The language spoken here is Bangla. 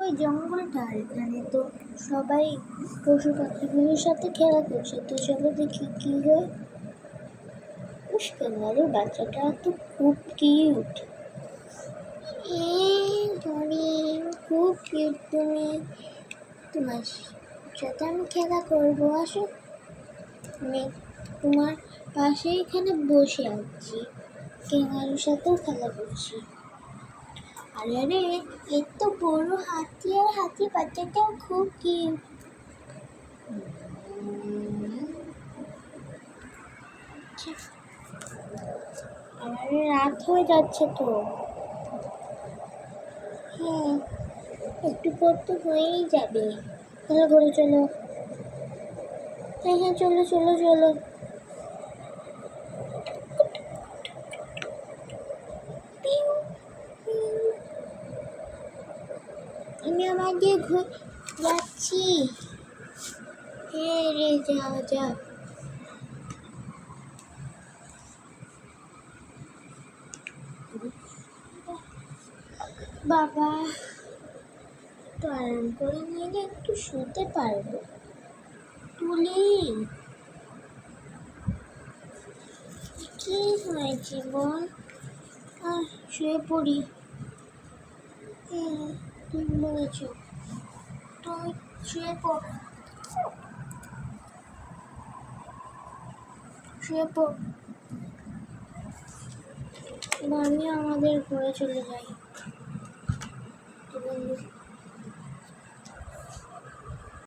ওই জঙ্গলটা, এখানে তো সবাই পশু পাখিগুলোর সাথে খেলা করছে, তো চলো দেখি কি হয়। উস, ক্যাঙ্গারুর বাচ্চাটা তো খুব কিউট। খুব কিউট তুমি। তোমার সাথে আমি খেলা করবো, আসো। আমি তোমার পাশে এখানে বসে আছি, ক্যাঙ্গারুর সাথেও খেলা করছি। আরে আরে, এর তো বড় হাতি, আর হাতি বাচ্চাটাও খুব কিউট। আরে রাত হয়ে যাচ্ছে তো। হ্যাঁ, একটু পর তো হয়েই যাবে। তাহলে ঘরে চলো। হ্যাঁ হ্যাঁ, চলো চলো চলো। আমি আমার দিয়ে যাচ্ছি। হ্যাঁ রে, যা যা। বাবা, তো আরাম করে নিলে একটু শুতে পারবো। তুলি, কি হয়েছে বল? শুয়ে পড়ি। হ্যাঁ, ঠিক বলেছ। তুমি শুয়ে পড়, শুয়ে পড়। এবার আমি আমাদের ঘরে চলে যাই।